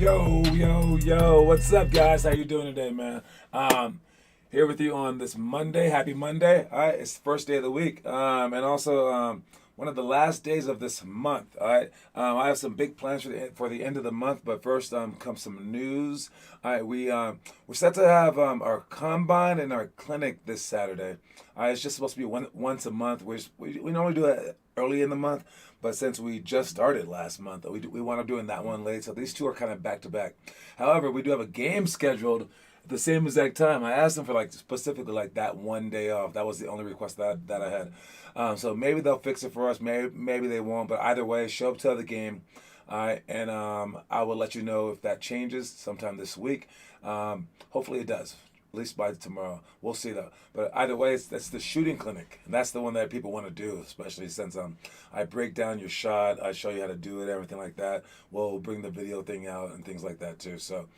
Yo, what's up, guys? How you doing today, man? Here with you on this Monday. Happy Monday. All right, it's the first day of the week, and also one of the last days of this month. All right, I have some big plans for the end of the month, but first comes some news. All right, we're set to have our combine and our clinic this Saturday. All right, it's just supposed to be once a month. We normally do it early in the month, but since we just started last month, we wound up doing that one late. So these two are kind of back to back. However, we do have a game scheduled at the same exact time. I asked them for like specifically like that one day off. That was the only request that I had. So maybe they'll fix it for us. Maybe they won't. But either way, show up to the game. All right, and I will let you know if that changes sometime this week. Hopefully it does. At least by tomorrow. We'll see though. But either way, that's the shooting clinic. And that's the one that people want to do, especially since I break down your shot, I show you how to do it, everything like that. We'll bring the video thing out and things like that too. So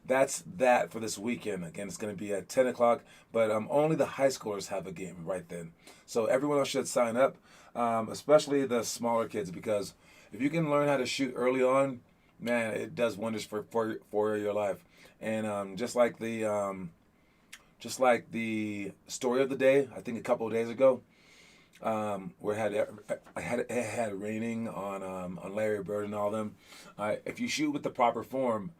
that's that for this weekend. Again, it's going to be at 10 o'clock, but only the high schoolers have a game right then. So everyone else should sign up, especially the smaller kids, because if you can learn how to shoot early on, man, it does wonders for your life. And just like the story of the day, I think a couple of days ago, where it had raining on Larry Bird and all them. If you shoot with the proper form,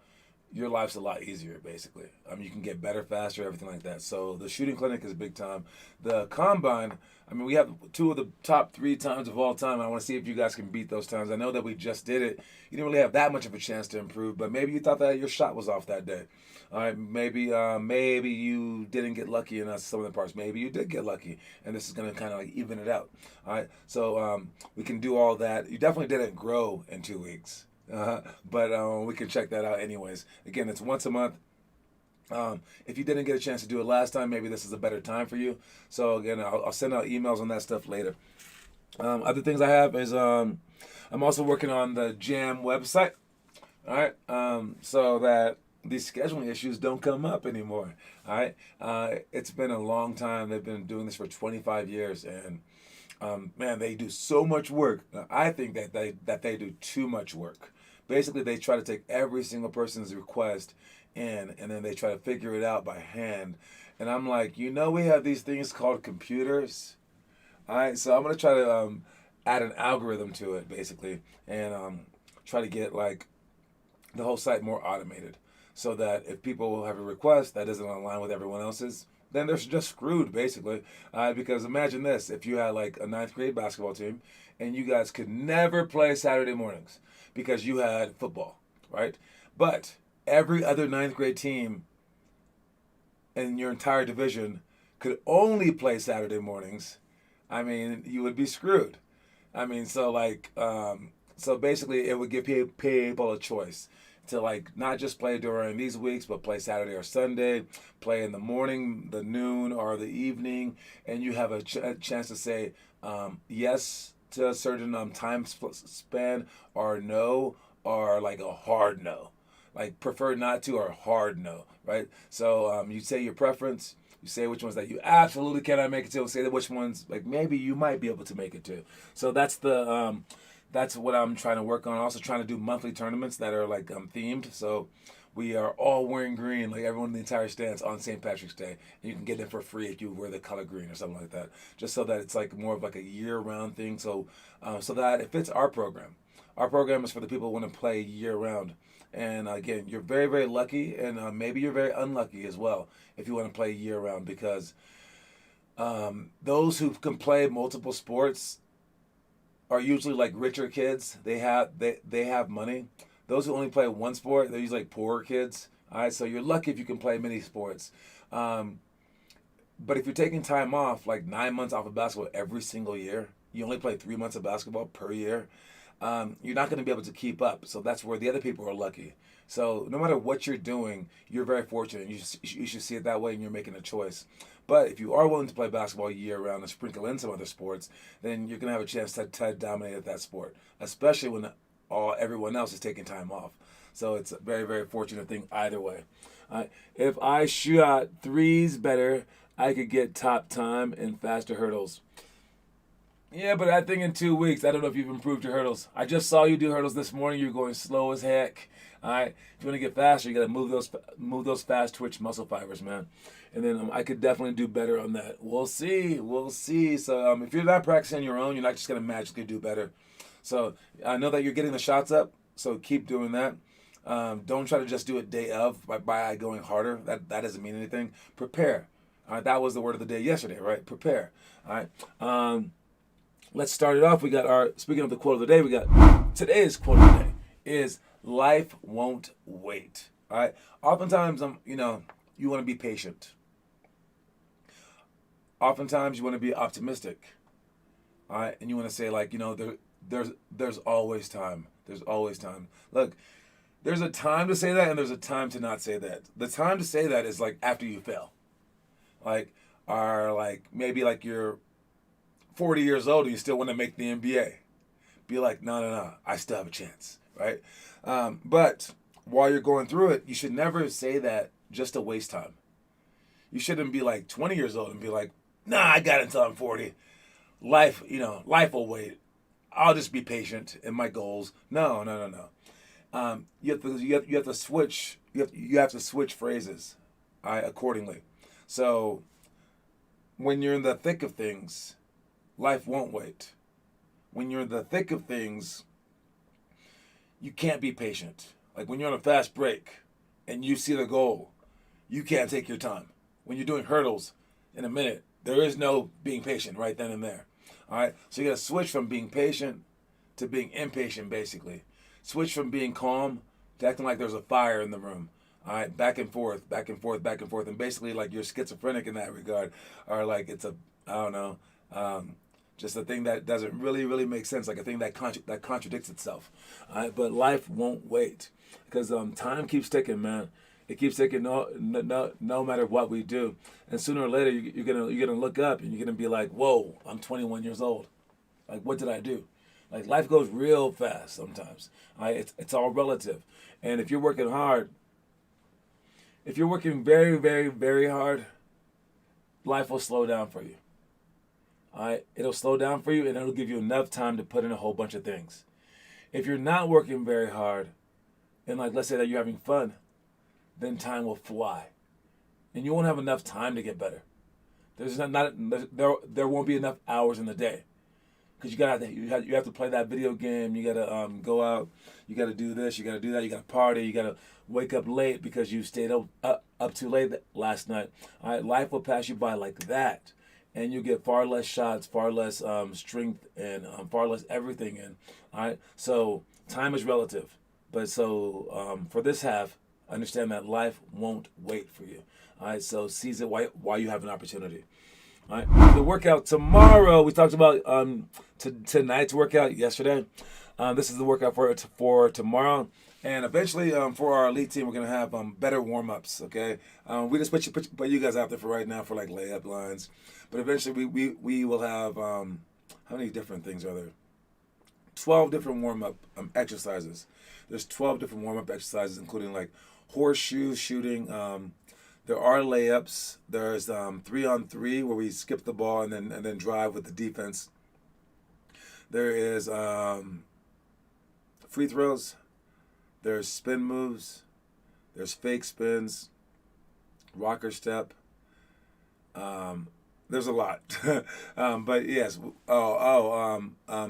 your life's a lot easier, basically. You can get better, faster, everything like that. So the shooting clinic is big time. The combine, we have two of the top 3 times of all time. I want to see if you guys can beat those times. I know that we just did it. You didn't really have that much of a chance to improve, but maybe you thought that your shot was off that day. All right, maybe you didn't get lucky in some of the parts. Maybe you did get lucky, and this is going to kind of like even it out. All right, so we can do all that. You definitely didn't grow in 2 weeks. But we can check that out anyways. Again, it's once a month. If you didn't get a chance to do it last time, maybe this is a better time for you. So again, I'll send out emails on that stuff later. Other things I have is I'm also working on the Jam website. All right, so that these scheduling issues don't come up anymore. All right, it's been a long time. They've been doing this for 25 years, and man, they do so much work. I think that they do too much work. Basically, they try to take every single person's request in, and then they try to figure it out by hand. And I'm like, we have these things called computers. All right, so I'm gonna try to add an algorithm to it, basically, and try to get like the whole site more automated, so that if people have a request that doesn't align with everyone else's, then they're just screwed, basically. Because imagine this: if you had like a 9th grade basketball team, and you guys could never play Saturday mornings because you had football, right? But every other 9th grade team in your entire division could only play Saturday mornings. You would be screwed. So basically, it would give people a choice to like not just play during these weeks, but play Saturday or Sunday, play in the morning, the noon, or the evening, and you have a chance to say yes to a certain time span, or no, or like a hard no, like prefer not to or hard no, right? So you say your preference. You say which ones that you absolutely cannot make it to, and say which ones like maybe you might be able to make it to. So that's what I'm trying to work on. Also trying to do monthly tournaments that are like themed. So we are all wearing green, like everyone in the entire stands on St. Patrick's Day. And you can get them for free if you wear the color green or something like that. Just so that it's like more of like a year-round thing. So so that it fits our program. Our program is for the people who want to play year-round. And again, you're very, very lucky, and maybe you're very unlucky as well if you want to play year-round, because those who can play multiple sports are usually like richer kids. They have money. Those who only play one sport, they're usually like poorer kids. All right, so you're lucky if you can play many sports. But if you're taking time off, like 9 months off of basketball every single year, you only play 3 months of basketball per year, you're not going to be able to keep up. So that's where the other people are lucky. So no matter what you're doing, you're very fortunate. You should see it that way, and you're making a choice. But if you are willing to play basketball year-round and sprinkle in some other sports, then you're going to have a chance to dominate at that sport, especially when everyone else is taking time off. So it's a very, very fortunate thing either way. If I shoot out threes better, I could get top time and faster hurdles. Yeah, but I think in 2 weeks, I don't know if you've improved your hurdles. I just saw you do hurdles this morning. You're going slow as heck. All right. If you want to get faster, you got to move those fast twitch muscle fibers, man. And then I could definitely do better on that. We'll see. We'll see. So if you're not practicing your own, you're not just gonna magically do better. So I know that you're getting the shots up. So keep doing that. Don't try to just do it day of by going harder. That doesn't mean anything. Prepare. All right. That was the word of the day yesterday, right? Prepare. All right. Let's start it off. We got speaking of the quote of the day, we got today's quote of the day is life won't wait. All right. Oftentimes, you want to be patient. Oftentimes, you want to be optimistic. All right. And you want to say like, there's always time. There's always time. Look, there's a time to say that and there's a time to not say that. The time to say that is like after you fail. Maybe like you're 40 years old and you still want to make the NBA. Be like, no, I still have a chance, right? But while you're going through it, you should never say that just to waste time. You shouldn't be like 20 years old and be like, nah, I got it until I'm 40. Life will wait. I'll just be patient in my goals. No. You have to switch. You have to switch phrases, accordingly. So when you're in the thick of things, life won't wait. When you're in the thick of things, you can't be patient. Like when you're on a fast break and you see the goal, you can't take your time. When you're doing hurdles in a minute, there is no being patient right then and there. All right? So you got to switch from being patient to being impatient, basically. Switch from being calm to acting like there's a fire in the room. All right? Back and forth, back and forth, back and forth. And basically, like you're schizophrenic in that regard. Or like it's I don't know, just a thing that doesn't really make sense, like a thing that contradicts itself. All right? But life won't wait because time keeps ticking, man. It keeps ticking no matter what we do, and sooner or later you're gonna look up and you're gonna be like, whoa, I'm 21 years old. Like what did I do? Like life goes real fast sometimes. All right? It's all relative, and if you're working hard, if you're working very very hard, life will slow down for you. All right, it'll slow down for you and it'll give you enough time to put in a whole bunch of things. If you're not working very hard, and like let's say that you're having fun, then time will fly, and you won't have enough time to get better. There won't be enough hours in the day, because you have to play that video game. You gotta go out. You gotta do this. You gotta do that. You gotta party. You gotta wake up late because you stayed up too late last night. All right, life will pass you by like that, and you get far less shots, far less strength, and far less everything in. All right, so time is relative, but so for this half, understand that life won't wait for you. All right, so seize it while you have an opportunity. All right, the workout tomorrow. We talked about tonight's workout yesterday. This is the workout for tomorrow, and eventually for our elite team, we're gonna have better warm ups. Okay, we just put you guys out there for right now for like layup lines, but eventually we will have how many different things are there? 12 different warm up exercises. There's 12 different warm up exercises, including like horseshoe shooting. There are layups. There's 3-on-3 where we skip the ball and then drive with the defense. There is free throws. There's spin moves. There's fake spins. Rocker step. There's a lot, but yes.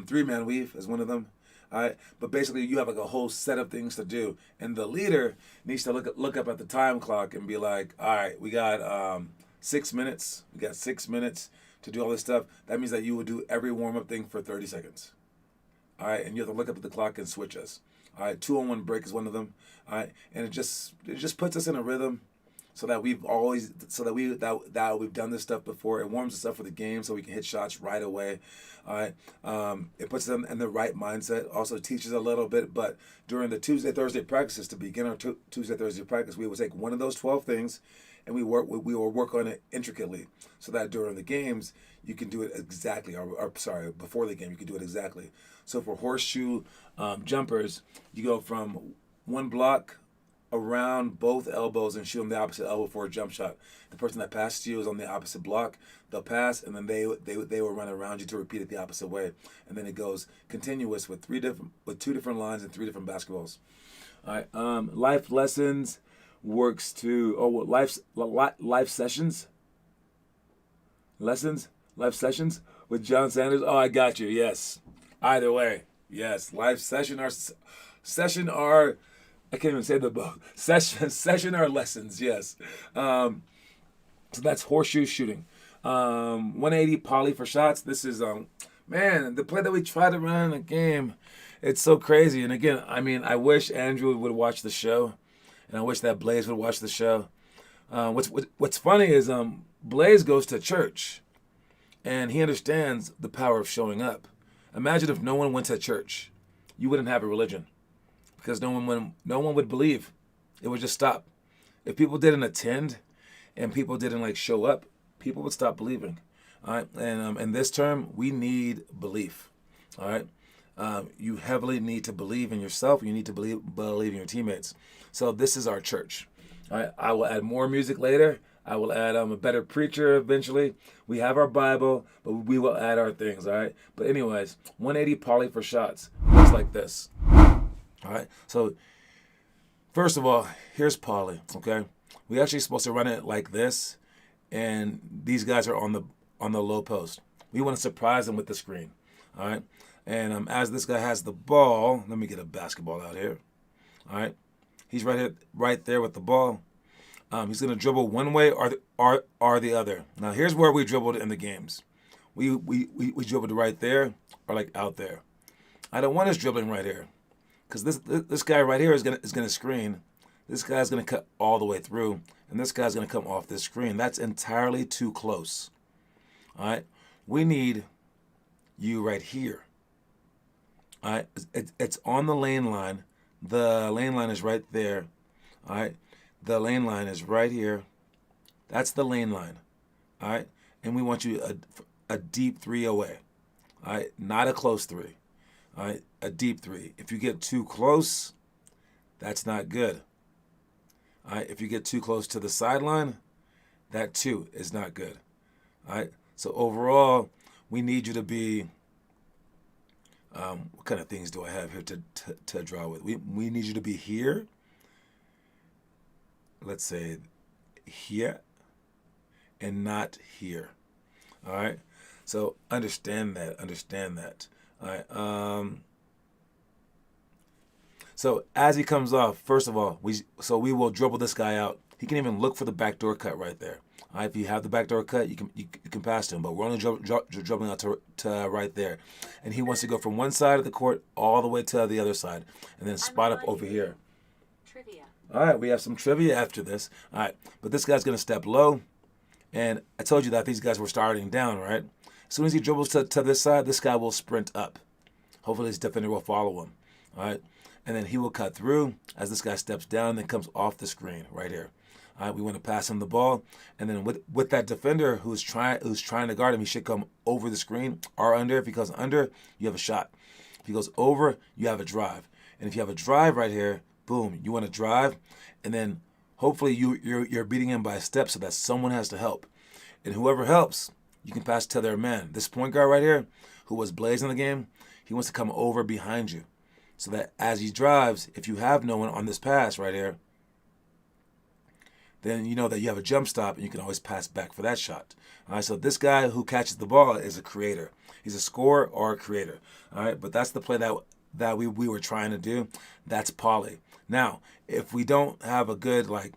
Three-man weave is one of them. All right, but basically you have like a whole set of things to do, and the leader needs to look up at the time clock and be like, all right, we got 6 minutes. We got 6 minutes to do all this stuff. That means that you will do every warm up thing for 30 seconds. All right, and you have to look up at the clock and switch us. All right, 2-on-1 break is one of them. All right, and it just puts us in a rhythm, so that we've done this stuff before. It warms us up for the game, so we can hit shots right away. All right, it puts them in the right mindset. Also teaches a little bit, but during the Tuesday Thursday practices, to begin our Tuesday Thursday practice, we will take one of those 12 things, and we will work on it intricately, so that during the games you can do it exactly. Before the game you can do it exactly. So for horseshoe jumpers, you go from one block around both elbows and shoot on the opposite elbow for a jump shot. The person that passes you is on the opposite block. They'll pass, and then they will run around you to repeat it the opposite way, and then it goes continuous with two different lines and 3 different basketballs. All right. Life lessons works to life sessions. Life sessions with John Sanders. Oh, I got you. Yes. Either way. Yes. Live session are I can't even say the book. Session are lessons. Yes. So that's horseshoe shooting. 180 poly for shots. This is man, the play that we try to run in a game. It's so crazy. And again, I mean, I wish Andrew would watch the show, and I wish that Blaze would watch the show. What's funny is Blaze goes to church, and he understands the power of showing up. Imagine if no one went to church, you wouldn't have a religion, because no one would believe. It would just stop. If people didn't attend, and people didn't like show up, people would stop believing. All right, and in this term, we need belief. All right. You heavily need to believe in yourself. You need to believe in your teammates. So this is our church. All right. I will add more music later. I will add a better preacher eventually. We have our Bible, but we will add our things. All right. But anyways, 180 poly for shots looks like this. All right. So first of all, here's poly. Okay. We're actually supposed to run it like this, and these guys are on the low post. We want to surprise them with the screen. All right. And as this guy has the ball, let me get a basketball out here. All right, he's right there with the ball. He's gonna dribble one way or the other. Now here's where we dribbled in the games. We dribbled right there or like out there. I don't want us dribbling right here, because this guy right here is gonna screen. This guy's gonna cut all the way through, and this guy's gonna come off this screen. That's entirely too close. All right, we need you right here. All right, it's on the lane line. The lane line is right there. All right, the lane line is right here. That's the lane line. All right, and we want you a deep 3 away. All right, not a close 3. All right, a deep 3. If you get too close, that's not good. All right, if you get too close to the sideline, that too is not good. All right, so overall, we need you to be. What kind of things do I have here to draw with? We need you to be here. Let's say here and not here. All right. So understand that. All right. So as he comes off, first of all, we will dribble this guy out. He can even look for the backdoor cut right there. All right, if you have the backdoor cut, you can pass to him, but we're only dribbling out to right there. And he wants to go from one side of the court all the way to the other side, and then spot up over here. Trivia. All right, we have some trivia after this. All right, but this guy's going to step low, and I told you that these guys were starting down, right? As soon as he dribbles to this side, this guy will sprint up. Hopefully his defender will follow him. All right, and then he will cut through as this guy steps down and then comes off the screen right here. All right, we want to pass him the ball, and then with that defender who's trying to guard him, he should come over the screen or under. If he goes under, you have a shot. If he goes over, you have a drive. And if you have a drive right here, boom, you want to drive, and then hopefully you're beating him by a step so that someone has to help. And whoever helps, you can pass to their man. This point guard right here, who was blazing the game, he wants to come over behind you, so that as he drives, if you have no one on this pass right here, then you know that you have a jump stop and you can always pass back for that shot. All right, so this guy who catches the ball is a creator. He's a scorer or a creator. All right, but that's the play that we were trying to do. That's poly. Now, if we don't have a good like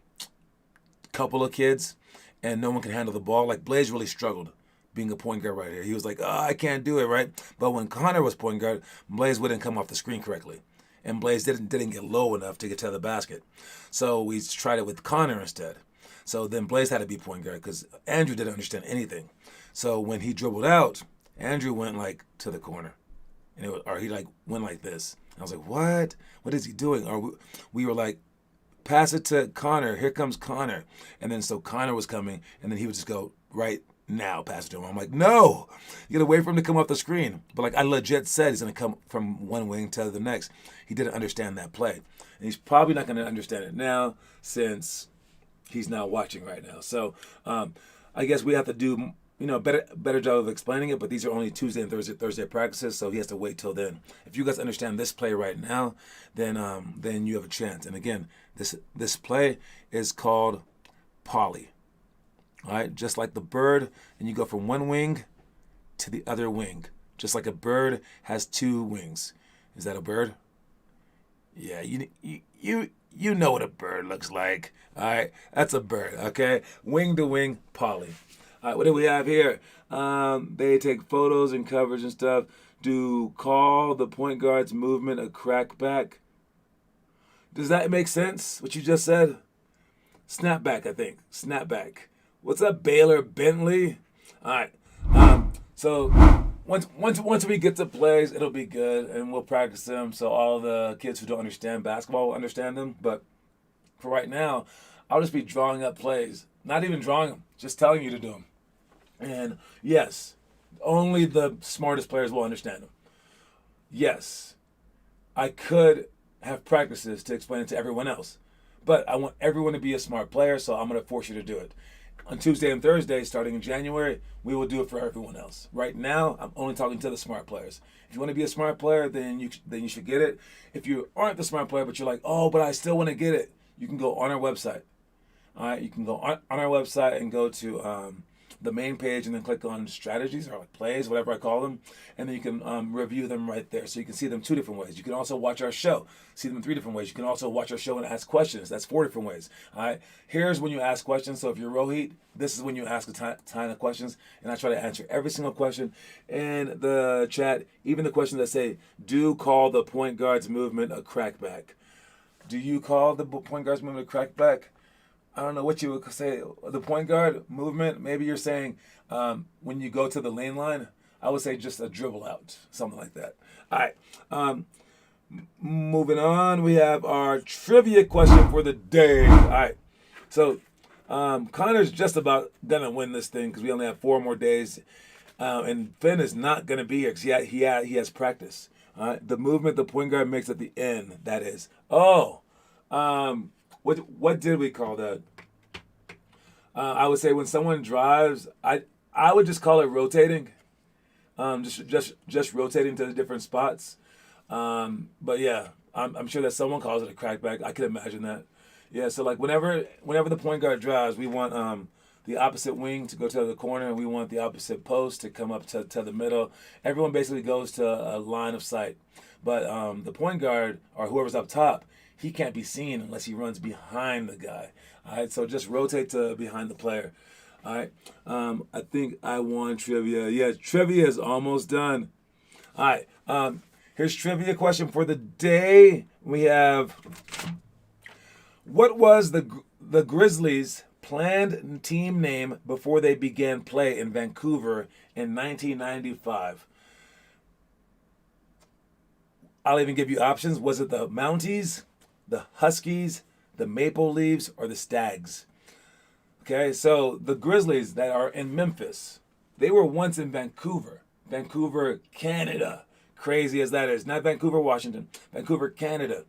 couple of kids and no one can handle the ball, like Blaze really struggled being a point guard right here. He was like, oh, I can't do it, right? But when Connor was point guard, Blaze wouldn't come off the screen correctly. And Blaze didn't get low enough to get to the basket. So we tried it with Connor instead. So then Blaze had to be point guard because Andrew didn't understand anything. So when he dribbled out, Andrew went like to the corner. Or he like went like this. I was like, what? What is he doing? Or we were like, pass it to Connor. Here comes Connor. And then so Connor was coming, and then he would just go right now, pass it to him. I'm like, no, you gotta wait for him to come off the screen. But like I legit said, he's gonna come from one wing to the next. He didn't understand that play, and he's probably not gonna understand it now since he's not watching right now. So I guess we have to do better job of explaining it. But these are only Tuesday and Thursday practices, so he has to wait till then. If you guys understand this play right now, then you have a chance. And again, this play is called poly. All right, just like the bird, and you go from one wing to the other wing, just like a bird has two wings. Is that a bird? Yeah, you know what a bird looks like. All right, that's a bird. Okay, wing to wing, poly. All right, what do we have here? They take photos and coverage and stuff. Do call the point guard's movement a crackback? Does that make sense? What you just said? Snapback, I think. Snapback. What's up, Baylor Bentley? All right. So once we get to plays, it'll be good, and we'll practice them so all the kids who don't understand basketball will understand them. But for right now, I'll just be drawing up plays. Not even drawing them, just telling you to do them. And yes, only the smartest players will understand them. Yes, I could have practices to explain it to everyone else. But I want everyone to be a smart player, so I'm going to force you to do it. On Tuesday and Thursday, starting in January, we will do it for everyone else. Right now, I'm only talking to the smart players. If you want to be a smart player, then you should get it. If you aren't the smart player, but you're like, oh, but I still want to get it, you can go on our website. All right, you can go on our website and go to the main page and then click on strategies or like plays, whatever I call them, and then you can review them right there. So you can see them 2 different ways. You can also watch our show, see them 3 different ways. You can also watch our show and ask questions. That's 4 different ways. All right. Here's when you ask questions. So if you're Rohit, this is when you ask a ton of questions, and I try to answer every single question in the chat, even the questions that say, "Do call the point guard's movement a crackback?" Do you call the point guard's movement a crackback? I don't know what you would say. The point guard movement, maybe you're saying when you go to the lane line, I would say just a dribble out, something like that. All right. Moving on, we have our trivia question for the day. All right. So Connor's just about going to win this thing because we only have 4 more days. And Finn is not going to be here because he has practice. All right. The movement the point guard makes at the end, that is. What did we call that? I would say when someone drives, I would just call it rotating. Just rotating to the different spots. But yeah, I'm sure that someone calls it a crackback. I could imagine that. Yeah, so like whenever the point guard drives, we want the opposite wing to go to the corner, and we want the opposite post to come up to the middle. Everyone basically goes to a line of sight. But the point guard, or whoever's up top, he can't be seen unless he runs behind the guy. All right, so just rotate to behind the player. All right, I think I won trivia. Yeah, trivia is almost done. All right, here's trivia question for the day. We have, what was the Grizzlies' planned team name before they began play in Vancouver in 1995? I'll even give you options. Was it the Mounties, the Huskies, the Maple Leafs, or the Stags? Okay, so the Grizzlies that are in Memphis, they were once in Vancouver, Canada. Crazy as that is. Not Vancouver, Washington. Vancouver, Canada.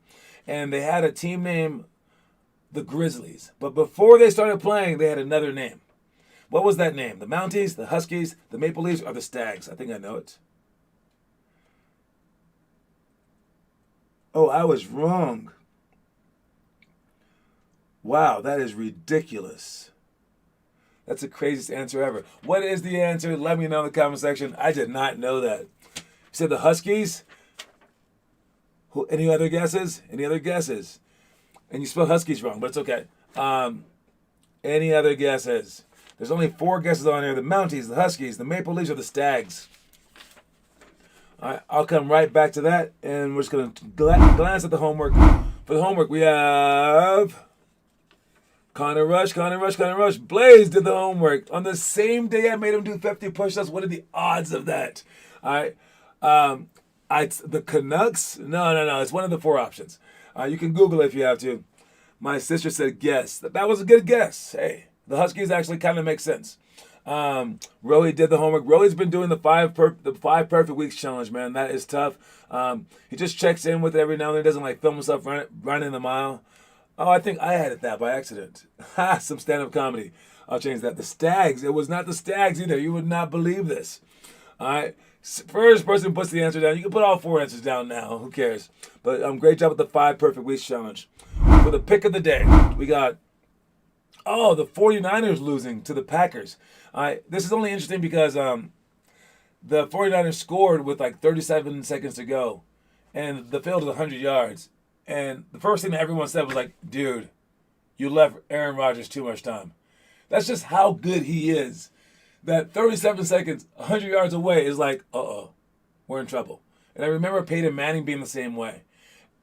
And they had a team name, the Grizzlies. But before they started playing, they had another name. What was that name? The Mounties, the Huskies, the Maple Leafs, or the Stags? I think I know it. Oh, I was wrong. Wow, that is ridiculous. That's the craziest answer ever. What is the answer? Let me know in the comment section. I did not know that. You said the Huskies? Any other guesses? Any other guesses? And you spelled Huskies wrong, but it's okay. Any other guesses? There's only 4 guesses on here. The Mounties, the Huskies, the Maple Leafs, or the Stags. All right, I'll come right back to that, and we're just going to glance at the homework. For the homework, we have Connor Rush. Blaze did the homework. On the same day I made him do 50 push-ups. What are the odds of that? All right. The Canucks? No. It's one of the 4 options. You can Google it if you have to. My sister said guess. That was a good guess. Hey, the Huskies actually kind of make sense. Rohy did the homework. Rohy's been doing the five perfect weeks challenge, man. That is tough. He just checks in with it every now and then. Doesn't like film himself running the mile. Oh, I think I had it that by accident. Ha! Some stand-up comedy. I'll change that. The Stags. It was not the Stags either. You would not believe this. All right. First person puts the answer down. You can put all 4 answers down now. Who cares? But great job with the 5 perfect weeks challenge. For the pick of the day, we got the 49ers losing to the Packers. All right. This is only interesting because the 49ers scored with like 37 seconds to go, and the field is 100 yards. And the first thing that everyone said was like, dude, you left Aaron Rodgers too much time. That's just how good he is. That 37 seconds, 100 yards away is like, we're in trouble. And I remember Peyton Manning being the same way.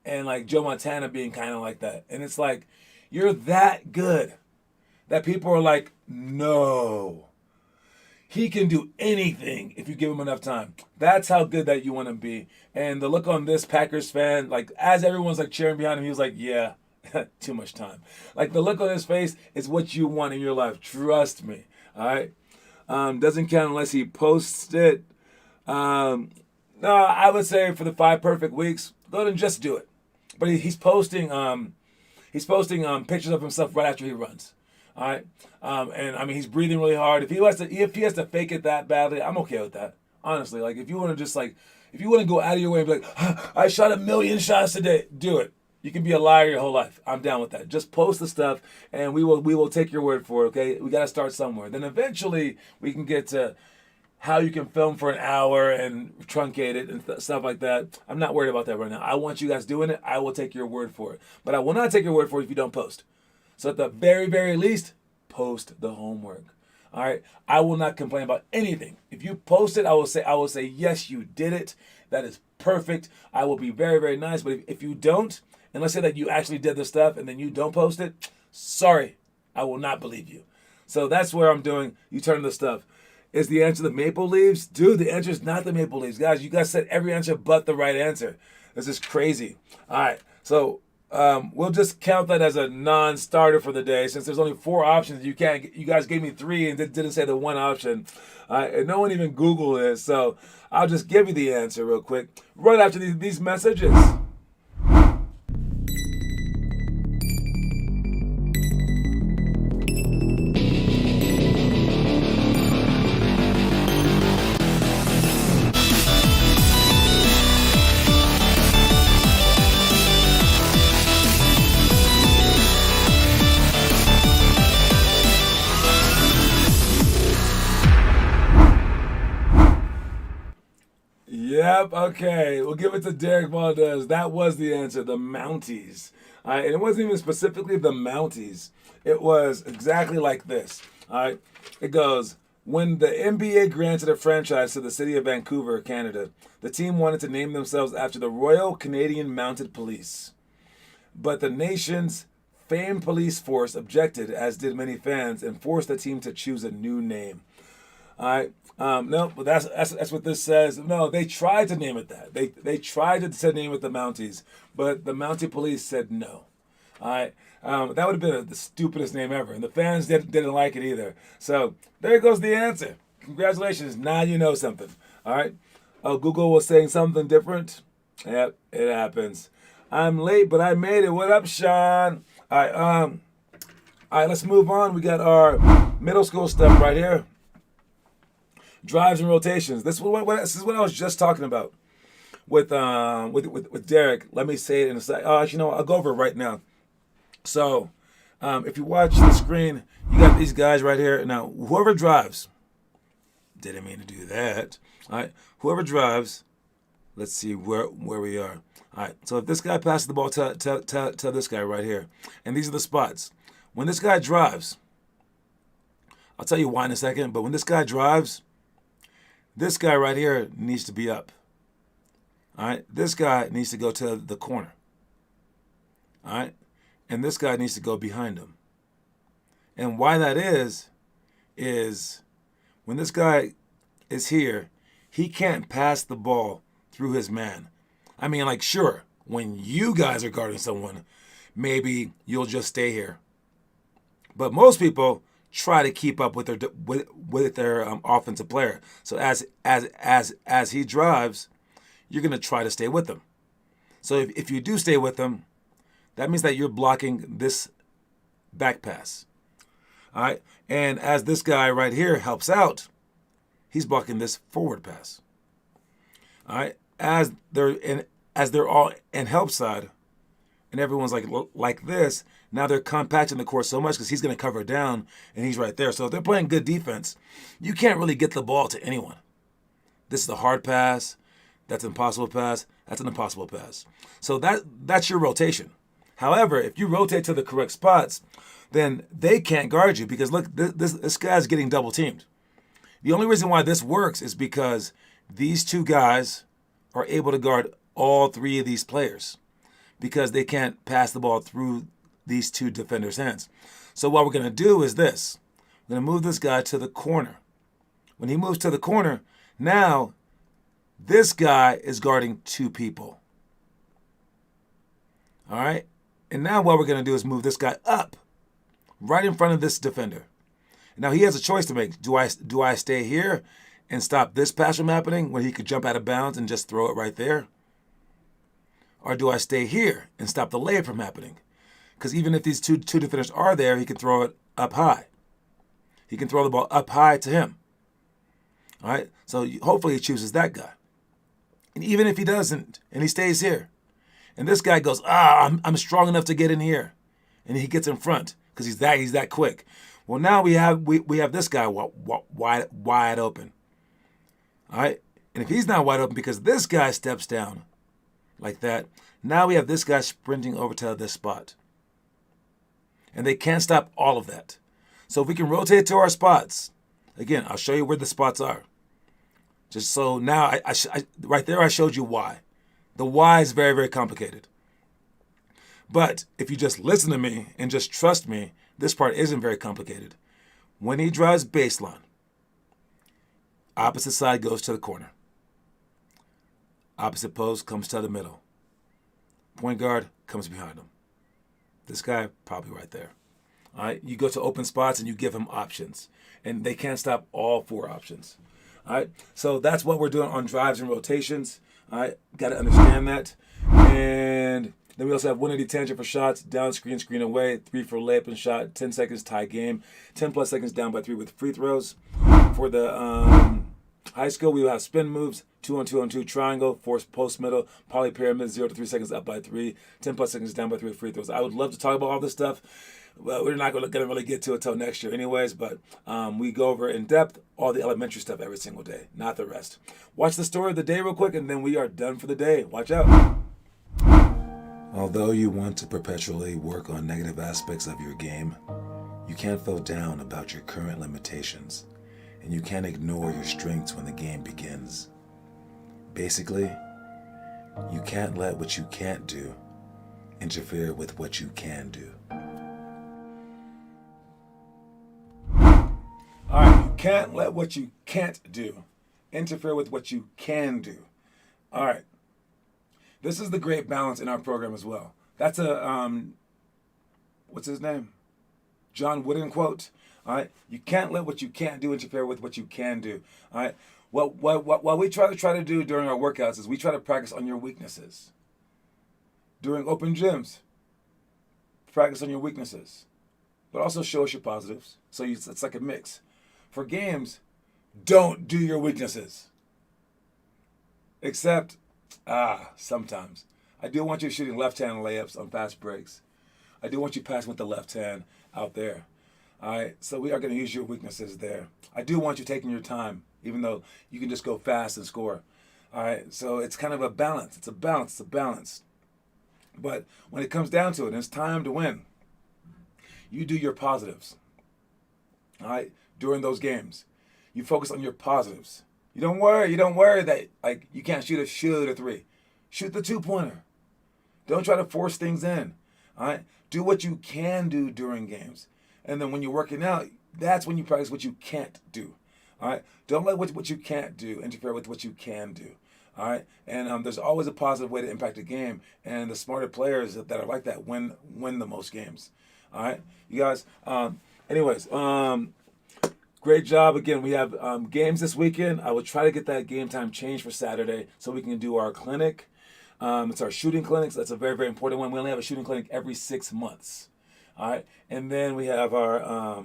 And like Joe Montana being kind of like that. And it's like, you're that good that people are like, no. He can do anything if you give him enough time. That's how good that you want to be. And the look on this Packers fan, like as everyone's like cheering behind him, he was like, yeah, too much time. Like the look on his face is what you want in your life. Trust me. All right. Doesn't count unless he posts it. No, I would say for the 5 perfect weeks, go ahead and just do it. But he's posting pictures of himself right after he runs. All right, and I mean he's breathing really hard. If he has to fake it that badly, I'm okay with that. Honestly, like if you want to go out of your way and be like, I shot 1,000,000 shots today, do it. You can be a liar your whole life. I'm down with that. Just post the stuff, and we will take your word for it. Okay, we got to start somewhere. Then eventually we can get to how you can film for an hour and truncate it and stuff like that. I'm not worried about that right now. I want you guys doing it. I will take your word for it, but I will not take your word for it if you don't post. So at the very, very least, post the homework. All right, I will not complain about anything. If you post it, I will say yes, you did it. That is perfect. I will be very, very nice. But if you don't, and let's say that you actually did the stuff and then you don't post it, sorry, I will not believe you. So that's where I'm doing. You turn the stuff. Is the answer the maple leaves? Dude, the answer is not the maple leaves. Guys, you guys said every answer but the right answer. This is crazy. All right, so we'll just count that as a non-starter for the day since there's only 4 options. You guys gave me 3 and didn't say the one option. And no one even Googled it, so I'll just give you the answer real quick right after these messages. Yep, okay. We'll give it to Derek Valdez. That was the answer, the Mounties. All right, and it wasn't even specifically the Mounties. It was exactly like this. All right, it goes, when the NBA granted a franchise to the city of Vancouver, Canada, the team wanted to name themselves after the Royal Canadian Mounted Police. But the nation's famed police force objected, as did many fans, and forced the team to choose a new name. All right. No, but that's what this says. No, they tried to name it that. They tried to name it the Mounties, but the Mountie Police said no. All right. That would have been the stupidest name ever, and the fans didn't like it either. So there goes the answer. Congratulations. Now you know something. All right. Oh, Google was saying something different. Yep, it happens. I'm late, but I made it. What up, Sean? All right. All right. Let's move on. We got our middle school stuff right here. Drives and rotations. This is what I was just talking about with Derek. Let me say it in a second. Actually, no, I'll go over it right now. So, if you watch the screen, you got these guys right here. Now, whoever drives, didn't mean to do that. All right, whoever drives, let's see where we are. All right, so if this guy passes the ball to this guy right here, and these are the spots. When this guy drives, I'll tell you why in a second, but when this guy drives, this guy right here needs to be up. All right, this guy needs to go to the corner. All right, and this guy needs to go behind him. And why that is when this guy is here, he can't pass the ball through his man. I mean, like, sure, when you guys are guarding someone, maybe you'll just stay here. But most people, try to keep up with their offensive player. So as he drives, you're going to try to stay with him. So if you do stay with him, that means that you're blocking this back pass. All right, and as this guy right here helps out, he's blocking this forward pass. All right, as they're all in help side, and everyone's like this. Now they're compacting the court so much because he's going to cover down, and he's right there. So if they're playing good defense, you can't really get the ball to anyone. This is a hard pass. That's an impossible pass. That's an impossible pass. So that's your rotation. However, if you rotate to the correct spots, then they can't guard you because look, this guy's getting double teamed. The only reason why this works is because these two guys are able to guard all three of these players because they can't pass the ball through these two defenders' hands. So what we're going to do is this. We're going to move this guy to the corner. When he moves to the corner, now this guy is guarding two people. All right? And now what we're going to do is move this guy up right in front of this defender. Now he has a choice to make. Do I stay here and stop this pass from happening when he could jump out of bounds and just throw it right there? Or do I stay here and stop the layup from happening? Because even if these two defenders are there, he can throw it up high. He can throw the ball up high to him. All right? So hopefully he chooses that guy. And even if he doesn't, and he stays here, and this guy goes, I'm strong enough to get in here, and he gets in front because he's that quick. Well, now we have this guy wide open. All right? And if he's not wide open because this guy steps down like that, now we have this guy sprinting over to this spot. And they can't stop all of that. So if we can rotate to our spots, again, I'll show you where the spots are. Just so now, right there I showed you why. The why is very, very complicated. But if you just listen to me and just trust me, this part isn't very complicated. When he drives baseline, opposite side goes to the corner. Opposite post comes to the middle. Point guard comes behind him. This guy, probably right there. All right, you go to open spots and you give him options. And they can't stop all four options. All right, so that's what we're doing on drives and rotations. All right, got to understand that. And then we also have 180 tangent for shots, down screen, screen away, 3 for layup and shot, 10 seconds tie game, 10 plus seconds down by 3 with free throws. For the high school, we will have spin moves, 2-on-2-on-2 triangle, force post middle, poly pyramid, 0 to 3 seconds up by 3, 10 plus seconds down by 3 with free throws. I would love to talk about all this stuff. Well, we're not going to really get to it until next year anyways, but we go over in depth all the elementary stuff every single day, not the rest. Watch the story of the day real quick, and then we are done for the day. Watch out. Although you want to perpetually work on negative aspects of your game, you can't feel down about your current limitations, and you can't ignore your strengths when the game begins. Basically, you can't let what you can't do interfere with what you can do. All right, you can't let what you can't do interfere with what you can do. All right. This is the great balance in our program as well. That's a, what's his name? John Wooden quote. All right. You can't let what you can't do interfere with what you can do. All right. What we try to do during our workouts is we try to practice on your weaknesses. During open gyms, practice on your weaknesses, but also show us your positives. So it's like a mix. For games, don't do your weaknesses. Except, sometimes. I do want you shooting left-hand layups on fast breaks. I do want you passing with the left hand out there. All right, so we are going to use your weaknesses there. I do want you taking your time, even though you can just go fast and score. All right, so it's kind of a balance. It's a balance. But when it comes down to it, and it's time to win, you do your positives. All right, during those games, you focus on your positives. You don't worry that you can't shoot a 3. Shoot the 2-pointer. Don't try to force things in. All right, do what you can do during games, and then when you're working out, that's when you practice what you can't do. All right, don't let what you can't do interfere with what you can do. All right, and there's always a positive way to impact a game, and the smarter players that are like that win the most games. All right, you guys. Anyways, great job. Again, we have games this weekend. I will try to get that game time changed for Saturday so we can do our clinic. It's our shooting clinics. That's a very, very important one. We only have a shooting clinic every 6 months. All right. And then we have our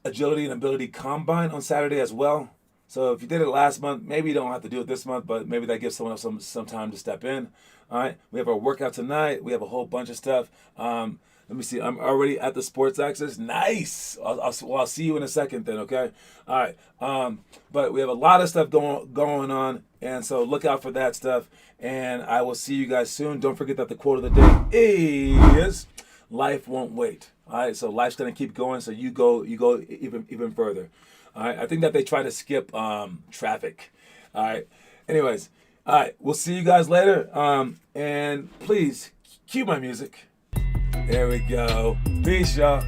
agility and ability combine on Saturday as well. So if you did it last month, maybe you don't have to do it this month, but maybe that gives someone else some time to step in. All right. We have our workout tonight. We have a whole bunch of stuff. Let me see. I'm already at the Sports Access. Nice. I'll see you in a second then, okay? All right. But we have a lot of stuff going on, and so look out for that stuff. And I will see you guys soon. Don't forget that the quote of the day is, life won't wait. All right. So life's going to keep going, so you go even further. All right. I think that they try to skip traffic. All right. Anyways. All right. We'll see you guys later. And please cue my music. There we go. Peace, y'all.